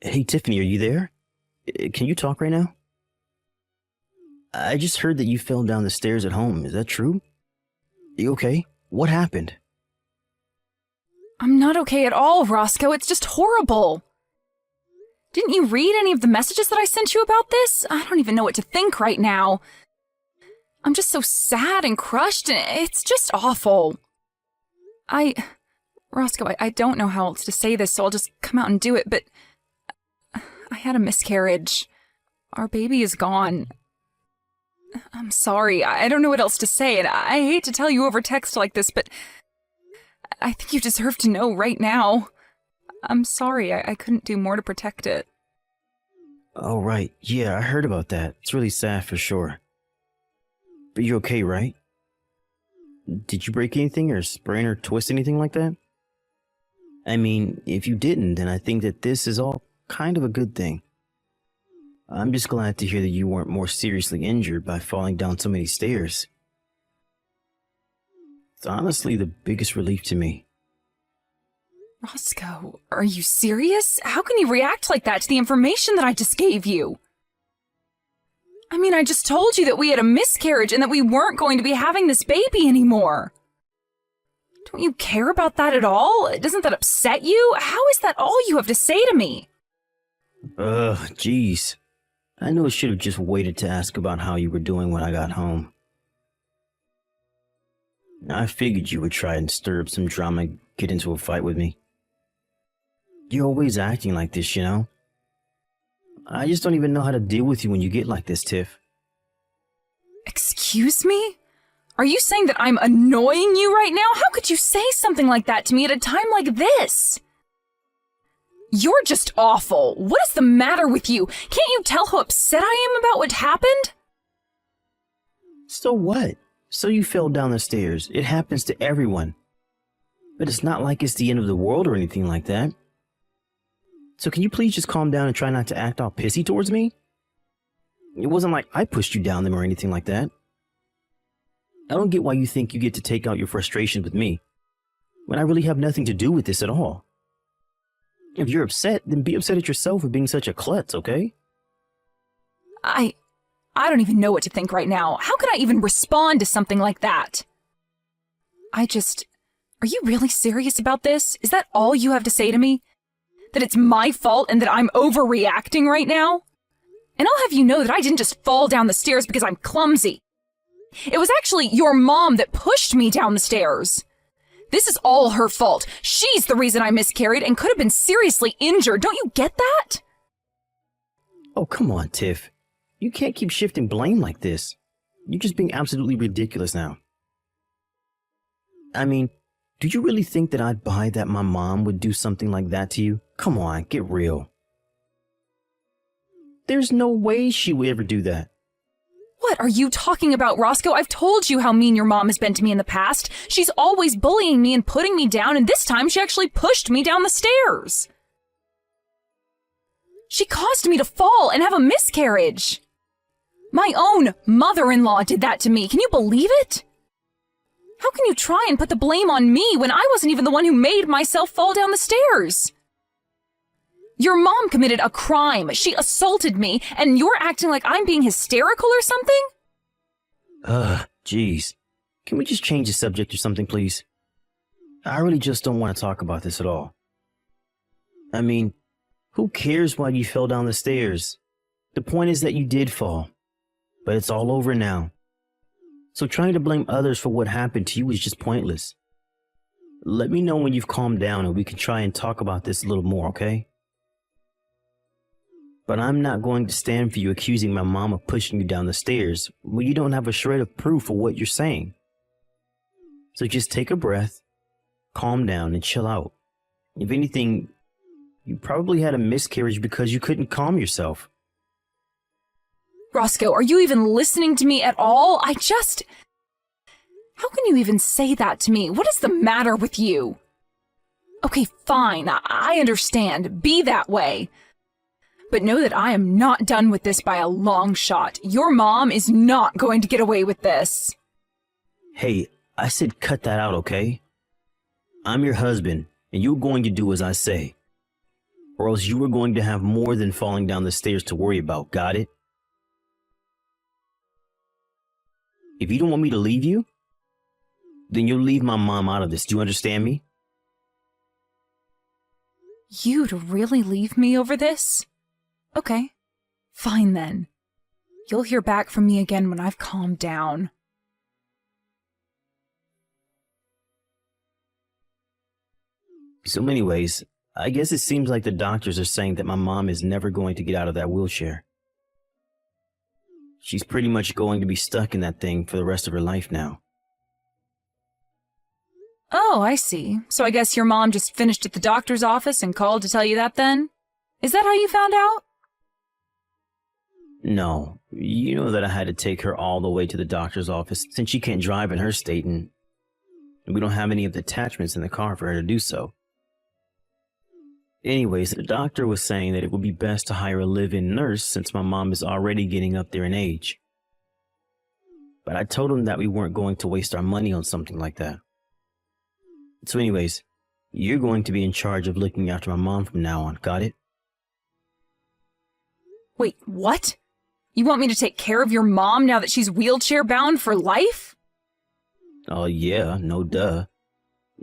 Hey, Tiffany, are you there? Can you talk right now? I just heard that you fell down the stairs at home. Is that true? You okay? What happened? I'm not okay at all, Roscoe. It's just horrible. Didn't you read any of the messages that I sent you about this? I don't even know what to think right now. I'm just so sad and crushed, and it's just awful. Roscoe, I don't know how else to say this, so I'll just come out and do it, but I had a miscarriage. Our baby is gone. I'm sorry. I don't know what else to say, and I hate to tell you over text like this, but I think you deserve to know right now. I'm sorry. I couldn't do more to protect it. Oh, right. Yeah, I heard about that. It's really sad for sure. But you're okay, right? Did you break anything or sprain or twist anything like that? I mean, if you didn't, then I think that this is all kind of a good thing. I'm just glad to hear that you weren't more seriously injured by falling down so many stairs. It's honestly the biggest relief to me. Roscoe, are you serious? How can you react like that to the information that I just gave you? I mean, I just told you that we had a miscarriage and that we weren't going to be having this baby anymore. Don't you care about that at all? Doesn't that upset you? How is that all you have to say to me? Jeez. I know I should have just waited to ask about how you were doing when I got home. I figured you would try and stir up some drama and get into a fight with me. You're always acting like this, you know? I just don't even know how to deal with you when you get like this, Tiff. Excuse me? Are you saying that I'm annoying you right now? How could you say something like that to me at a time like this? You're just awful. What is the matter with you? Can't you tell how upset I am about what happened? So what? So you fell down the stairs. It happens to everyone. But it's not like it's the end of the world or anything like that. So can you please just calm down and try not to act all pissy towards me? It wasn't like I pushed you down them or anything like that. I don't get why you think you get to take out your frustration with me, when I really have nothing to do with this at all. If you're upset, then be upset at yourself for being such a klutz, okay? I don't even know what to think right now. How could I even respond to something like that? Are you really serious about this? Is that all you have to say to me? That it's my fault and that I'm overreacting right now? And I'll have you know that I didn't just fall down the stairs because I'm clumsy. It was actually your mom that pushed me down the stairs. This is all her fault. She's the reason I miscarried and could have been seriously injured. Don't you get that? Oh, come on, Tiff. You can't keep shifting blame like this. You're just being absolutely ridiculous now. I mean, do you really think that I'd buy that my mom would do something like that to you? Come on, get real. There's no way she would ever do that. What are you talking about, Roscoe? I've told you how mean your mom has been to me in the past. She's always bullying me and putting me down, and this time she actually pushed me down the stairs. She caused me to fall and have a miscarriage. My own mother-in-law did that to me. Can you believe it? How can you try and put the blame on me when I wasn't even the one who made myself fall down the stairs? Your mom committed a crime. She assaulted me, and you're acting like I'm being hysterical or something? Jeez. Can we just change the subject or something, please? I really just don't want to talk about this at all. I mean, who cares why you fell down the stairs? The point is that you did fall. But it's all over now. So trying to blame others for what happened to you is just pointless. Let me know when you've calmed down and we can try and talk about this a little more, okay? But I'm not going to stand for you accusing my mom of pushing you down the stairs when you don't have a shred of proof of what you're saying. So just take a breath, calm down, and chill out. If anything, you probably had a miscarriage because you couldn't calm yourself. Roscoe, are you even listening to me at all? How can you even say that to me? What is the matter with you? Okay, fine, I understand. Be that way. But know that I am not done with this by a long shot. Your mom is not going to get away with this. Hey, I said cut that out, okay? I'm your husband, and you're going to do as I say. or else you were going to have more than falling down the stairs to worry about, got it? If you don't want me to leave you, then you'll leave my mom out of this. Do you understand me? You'd really leave me over this? Okay, fine then. You'll hear back from me again when I've calmed down. So anyways, I guess it seems like the doctors are saying that my mom is never going to get out of that wheelchair. She's pretty much going to be stuck in that thing for the rest of her life now. Oh, I see. So I guess your mom just finished at the doctor's office and called to tell you that then? Is that how you found out? No, you know that I had to take her all the way to the doctor's office since she can't drive in her state and we don't have any of the attachments in the car for her to do so. Anyways, the doctor was saying that it would be best to hire a live-in nurse since my mom is already getting up there in age. But I told him that we weren't going to waste our money on something like that. So anyways, you're going to be in charge of looking after my mom from now on, got it? Wait, what? You want me to take care of your mom now that she's wheelchair-bound for life? Oh yeah, no duh.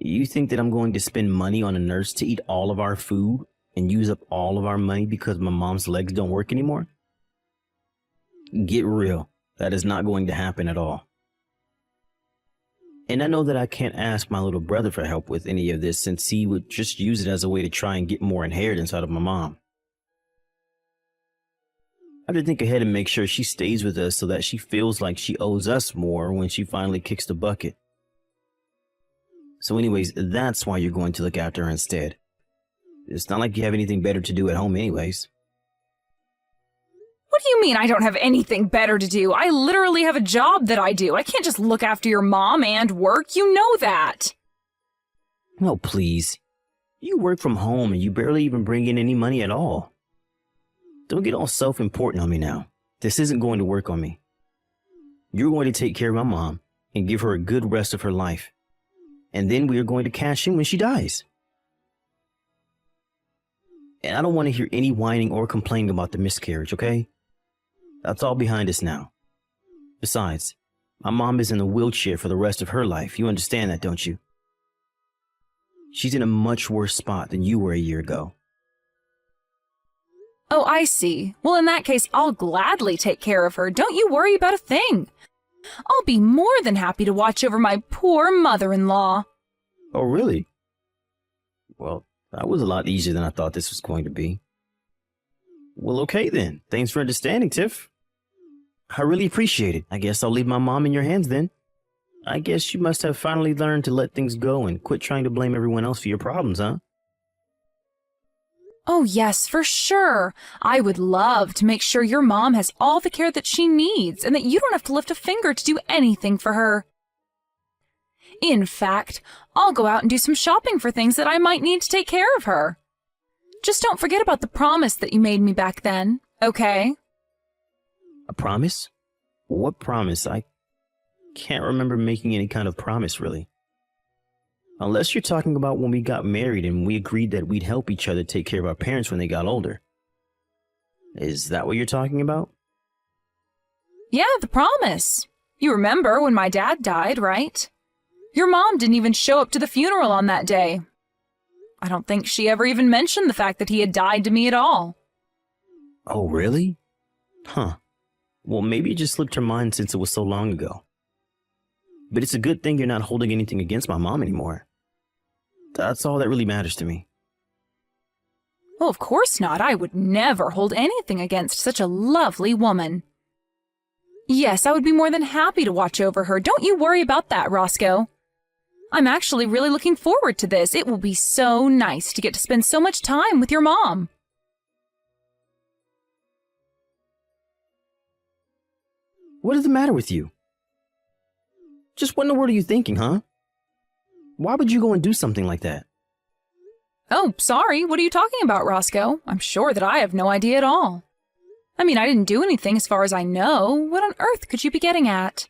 You think that I'm going to spend money on a nurse to eat all of our food and use up all of our money because my mom's legs don't work anymore? Get real. That is not going to happen at all. And I know that I can't ask my little brother for help with any of this since he would just use it as a way to try and get more inheritance out of my mom. I have to think ahead and make sure she stays with us so that she feels like she owes us more when she finally kicks the bucket. So anyways, that's why you're going to look after her instead. It's not like you have anything better to do at home anyways. What do you mean I don't have anything better to do? I literally have a job that I do. I can't just look after your mom and work. You know that. No, please. You work from home and you barely even bring in any money at all. Don't get all self-important on me now. This isn't going to work on me. You're going to take care of my mom and give her a good rest of her life. And then we are going to cash in when she dies. And I don't want to hear any whining or complaining about the miscarriage, okay? That's all behind us now. Besides, my mom is in a wheelchair for the rest of her life. You understand that, don't you? She's in a much worse spot than you were a year ago. Oh, I see. Well, in that case, I'll gladly take care of her. Don't you worry about a thing. I'll be more than happy to watch over my poor mother-in-law. Oh, really? Well, that was a lot easier than I thought this was going to be. Well, okay then. Thanks for understanding, Tiff. I really appreciate it. I guess I'll leave my mom in your hands then. I guess you must have finally learned to let things go and quit trying to blame everyone else for your problems, huh? Oh, yes, for sure. I would love to make sure your mom has all the care that she needs and that you don't have to lift a finger to do anything for her. In fact, I'll go out and do some shopping for things that I might need to take care of her. Just don't forget about the promise that you made me back then, okay? A promise? What promise? I can't remember making any kind of promise, really. Unless you're talking about when we got married and we agreed that we'd help each other take care of our parents when they got older. Is that what you're talking about? Yeah, the promise. You remember when my dad died, right? Your mom didn't even show up to the funeral on that day. I don't think she ever even mentioned the fact that he had died to me at all. Oh, really? Huh. Well, maybe it just slipped her mind since it was so long ago. But it's a good thing you're not holding anything against my mom anymore. That's all that really matters to me. Well, of course not. I would never hold anything against such a lovely woman. Yes, I would be more than happy to watch over her. Don't you worry about that, Roscoe. I'm actually really looking forward to this. It will be so nice to get to spend so much time with your mom. What is the matter with you? Just what in the world are you thinking, huh? Why would you go and do something like that? Oh, sorry. What are you talking about, Roscoe? I'm sure that I have no idea at all. I mean, I didn't do anything as far as I know. What on earth could you be getting at?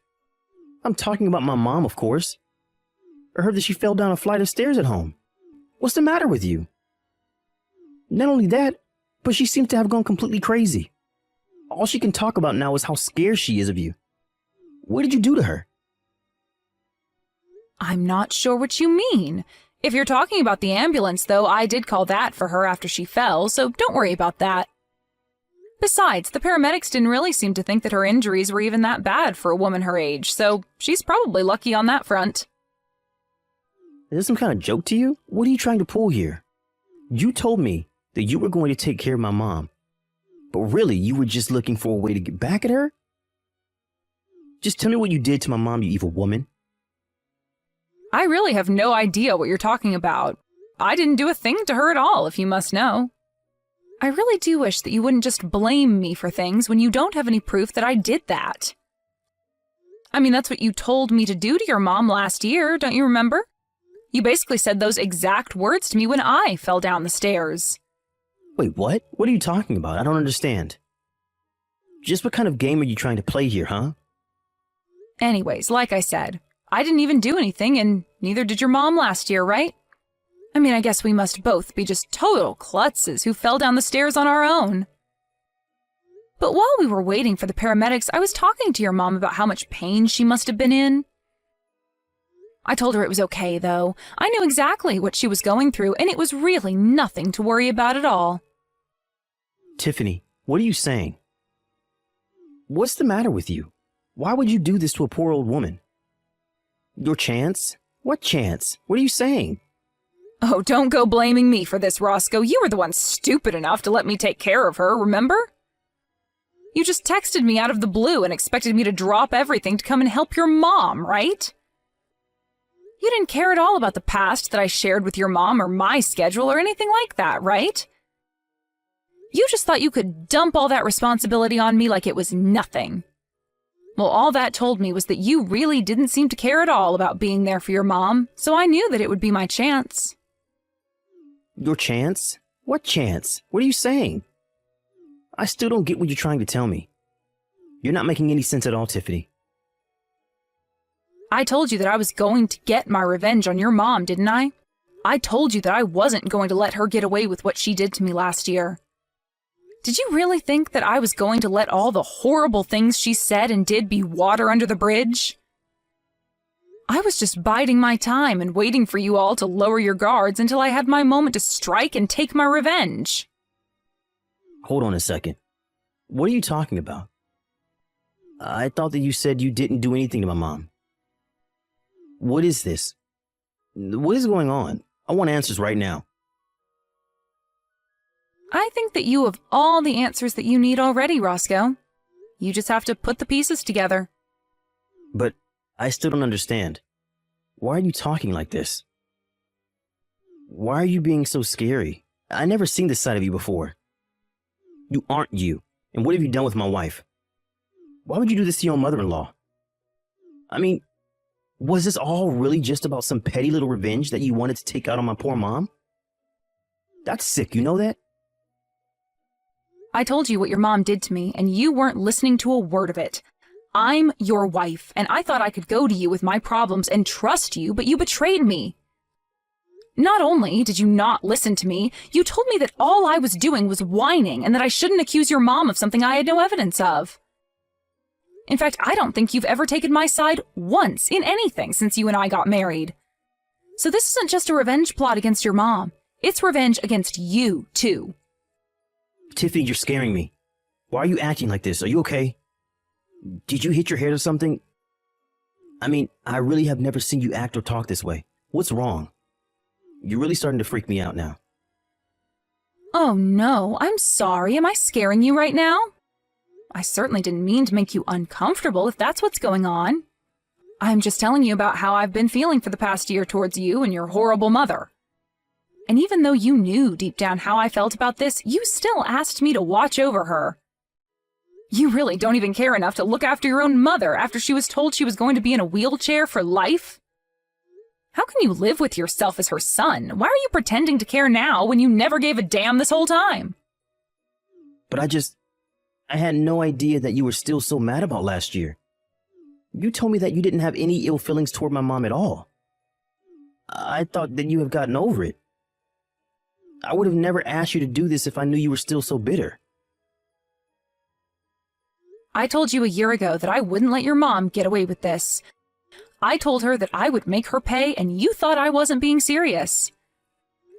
I'm talking about my mom, of course. I heard that she fell down a flight of stairs at home. What's the matter with you? Not only that, but she seems to have gone completely crazy. All she can talk about now is how scared she is of you. What did you do to her? I'm not sure what you mean. If you're talking about the ambulance, though, I did call that for her after she fell, so don't worry about that. Besides, the paramedics didn't really seem to think that her injuries were even that bad for a woman her age, so she's probably lucky on that front. Is this some kind of joke to you? What are you trying to pull here? You told me that you were going to take care of my mom, but really you were just looking for a way to get back at her? Just tell me what you did to my mom, you evil woman. I really have no idea what you're talking about. I didn't do a thing to her at all, if you must know. I really do wish that you wouldn't just blame me for things when you don't have any proof that I did that. I mean, that's what you told me to do to your mom last year, don't you remember? You basically said those exact words to me when I fell down the stairs. Wait, what? What are you talking about? I don't understand. Just what kind of game are you trying to play here, huh? Anyways, like I said, I didn't even do anything, and neither did your mom last year, right? I mean, I guess we must both be just total klutzes who fell down the stairs on our own. But while we were waiting for the paramedics, I was talking to your mom about how much pain she must have been in. I told her it was okay, though. I knew exactly what she was going through, and it was really nothing to worry about at all. Tiffany, what are you saying? What's the matter with you? Why would you do this to a poor old woman? Your chance? What chance? What are you saying? Oh, don't go blaming me for this, Roscoe. You were the one stupid enough to let me take care of her, remember? You just texted me out of the blue and expected me to drop everything to come and help your mom, right? You didn't care at all about the past that I shared with your mom or my schedule or anything like that, right? You just thought you could dump all that responsibility on me like it was nothing. Well, all that told me was that you really didn't seem to care at all about being there for your mom, so I knew that it would be my chance. Your chance? What chance? What are you saying? I still don't get what you're trying to tell me. You're not making any sense at all, Tiffany. I told you that I was going to get my revenge on your mom, didn't I? I told you that I wasn't going to let her get away with what she did to me last year. Did you really think that I was going to let all the horrible things she said and did be water under the bridge? I was just biding my time and waiting for you all to lower your guards until I had my moment to strike and take my revenge. Hold on a second. What are you talking about? I thought that you said you didn't do anything to my mom. What is this? What is going on? I want answers right now. I think that you have all the answers that you need already, Roscoe. You just have to put the pieces together. But I still don't understand. Why are you talking like this? Why are you being so scary? I never seen this side of you before. You aren't you. And what have you done with my wife? Why would you do this to your mother-in-law? I mean, was this all really just about some petty little revenge that you wanted to take out on my poor mom? That's sick, you know that? I told you what your mom did to me, and you weren't listening to a word of it. I'm your wife, and I thought I could go to you with my problems and trust you, but you betrayed me. Not only did you not listen to me, you told me that all I was doing was whining and that I shouldn't accuse your mom of something I had no evidence of. In fact, I don't think you've ever taken my side once in anything since you and I got married. So this isn't just a revenge plot against your mom. It's revenge against you, too. Tiffany, you're scaring me. Why are you acting like this? Are you okay? Did you hit your head or something? I mean, I really have never seen you act or talk this way. What's wrong? You're really starting to freak me out now. Oh no, I'm sorry. Am I scaring you right now? I certainly didn't mean to make you uncomfortable if that's what's going on. I'm just telling you about how I've been feeling for the past year towards you and your horrible mother. And even though you knew deep down how I felt about this, you still asked me to watch over her. You really don't even care enough to look after your own mother after she was told she was going to be in a wheelchair for life? How can you live with yourself as her son? Why are you pretending to care now when you never gave a damn this whole time? But I had no idea that you were still so mad about last year. You told me that you didn't have any ill feelings toward my mom at all. I thought that you had gotten over it. I would have never asked you to do this if I knew you were still so bitter. I told you a year ago that I wouldn't let your mom get away with this. I told her that I would make her pay, and you thought I wasn't being serious.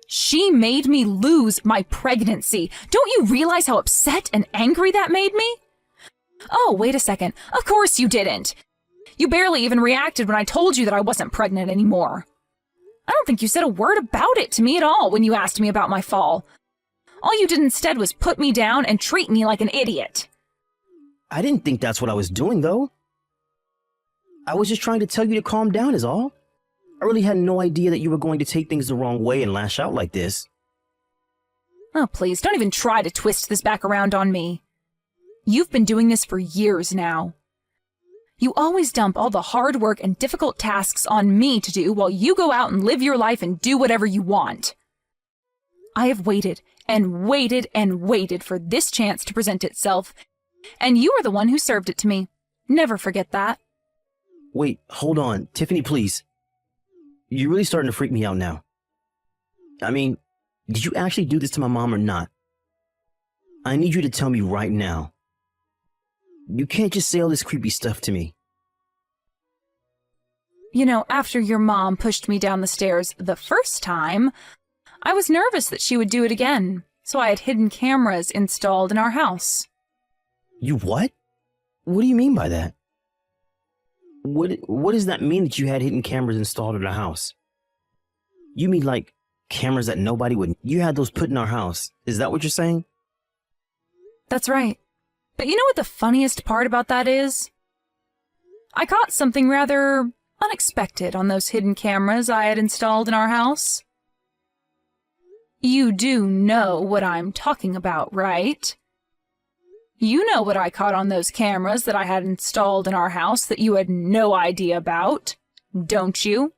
She made me lose my pregnancy. Don't you realize how upset and angry that made me? Oh, wait a second. Of course you didn't. You barely even reacted when I told you that I wasn't pregnant anymore. I don't think you said a word about it to me at all when you asked me about my fall. All you did instead was put me down and treat me like an idiot. I didn't think that's what I was doing, though. I was just trying to tell you to calm down is all. I really had no idea that you were going to take things the wrong way and lash out like this. Oh, please, don't even try to twist this back around on me. You've been doing this for years now. You always dump all the hard work and difficult tasks on me to do while you go out and live your life and do whatever you want. I have waited and waited and waited for this chance to present itself, and you are the one who served it to me. Never forget that. Wait, hold on. Tiffany, please. You're really starting to freak me out now. I mean, did you actually do this to my mom or not? I need you to tell me right now. You can't just say all this creepy stuff to me. You know, after your mom pushed me down the stairs the first time, I was nervous that she would do it again, so I had hidden cameras installed in our house. You what? What do you mean by that? What does that mean that you had hidden cameras installed in our house? You mean like cameras that nobody would... You had those put in our house. Is that what you're saying? That's right. But you know what the funniest part about that is? I caught something rather unexpected on those hidden cameras I had installed in our house. You do know what I'm talking about, right? You know what I caught on those cameras that I had installed in our house that you had no idea about, don't you?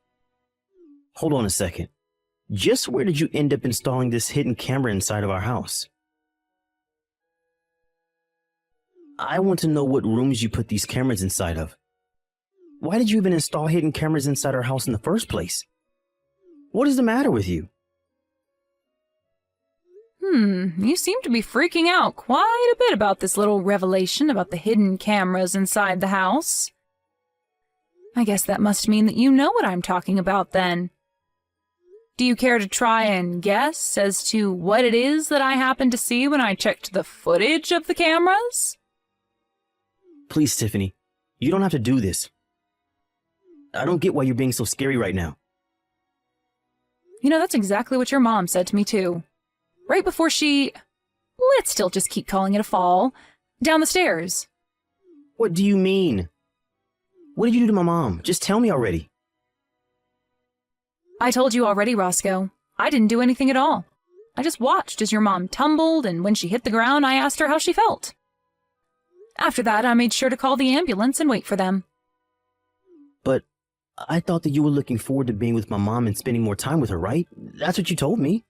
Hold on a second. Just where did you end up installing this hidden camera inside of our house? I want to know what rooms you put these cameras inside of. Why did you even install hidden cameras inside our house in the first place? What is the matter with you? You seem to be freaking out quite a bit about this little revelation about the hidden cameras inside the house. I guess that must mean that you know what I'm talking about then. Do you care to try and guess as to what it is that I happened to see when I checked the footage of the cameras? Please, Tiffany, you don't have to do this. I don't get why you're being so scary right now. You know, that's exactly what your mom said to me too. Right before she, let's still just keep calling it a fall, down the stairs. What do you mean? What did you do to my mom? Just tell me already. I told you already, Roscoe. I didn't do anything at all. I just watched as your mom tumbled, and when she hit the ground, I asked her how she felt. After that, I made sure to call the ambulance and wait for them. But I thought that you were looking forward to being with my mom and spending more time with her, right? That's what you told me.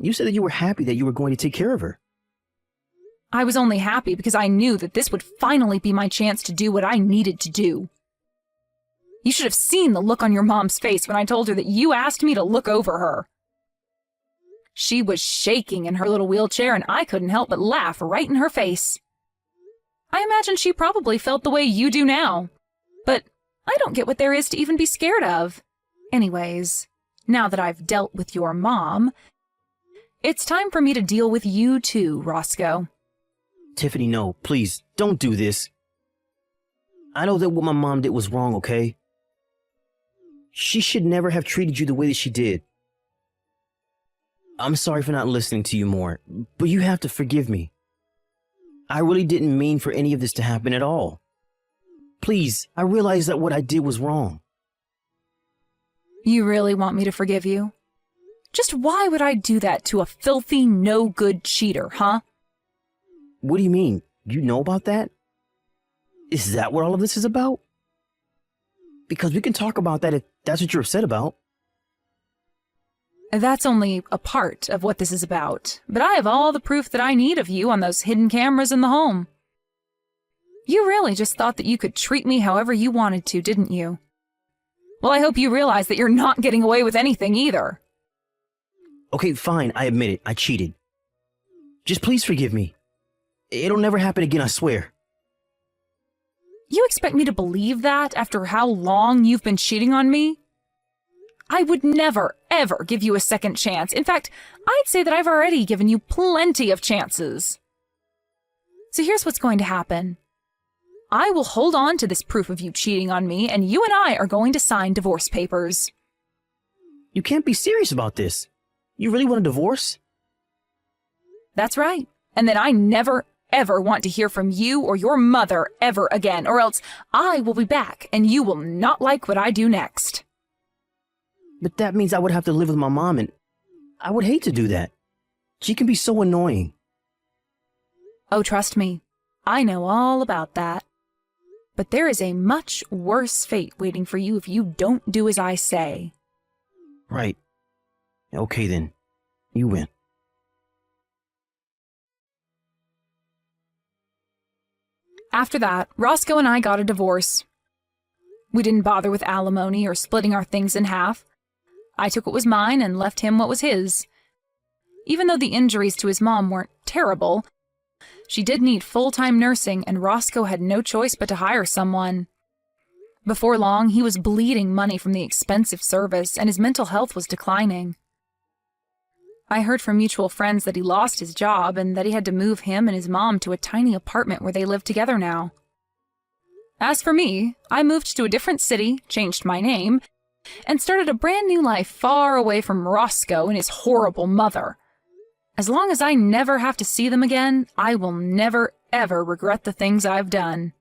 You said that you were happy that you were going to take care of her. I was only happy because I knew that this would finally be my chance to do what I needed to do. You should have seen the look on your mom's face when I told her that you asked me to look over her. She was shaking in her little wheelchair, and I couldn't help but laugh right in her face. I imagine she probably felt the way you do now, but I don't get what there is to even be scared of. Anyways, now that I've dealt with your mom, it's time for me to deal with you too, Roscoe. Tiffany, no, please, don't do this. I know that what my mom did was wrong, okay? She should never have treated you the way that she did. I'm sorry for not listening to you more, but you have to forgive me. I really didn't mean for any of this to happen at all. Please, I realize that what I did was wrong. You really want me to forgive you? Just why would I do that to a filthy, no-good cheater, huh? What do you mean? You know about that? Is that what all of this is about? Because we can talk about that if that's what you're upset about. That's only a part of what this is about, but I have all the proof that I need of you on those hidden cameras in the home. You really just thought that you could treat me however you wanted to, didn't you? Well, I hope you realize that you're not getting away with anything either. Okay, fine, I admit it. I cheated. Just please forgive me. It'll never happen again, I swear. You expect me to believe that after how long you've been cheating on me? I would never, ever give you a second chance. In fact, I'd say that I've already given you plenty of chances. So here's what's going to happen. I will hold on to this proof of you cheating on me, and you and I are going to sign divorce papers. You can't be serious about this. You really want a divorce? That's right. And then I never, ever want to hear from you or your mother ever again, or else I will be back and you will not like what I do next. But that means I would have to live with my mom, and I would hate to do that. She can be so annoying. Oh, trust me, I know all about that. But there is a much worse fate waiting for you if you don't do as I say. Right. Okay then. You win. After that, Roscoe and I got a divorce. We didn't bother with alimony or splitting our things in half. I took what was mine and left him what was his. Even though the injuries to his mom weren't terrible, she did need full-time nursing, and Roscoe had no choice but to hire someone. Before long, he was bleeding money from the expensive service, and his mental health was declining. I heard from mutual friends that he lost his job and that he had to move him and his mom to a tiny apartment where they live together now. As for me, I moved to a different city, changed my name, and started a brand new life far away from Roscoe and his horrible mother. As long as I never have to see them again, I will never, ever regret the things I've done.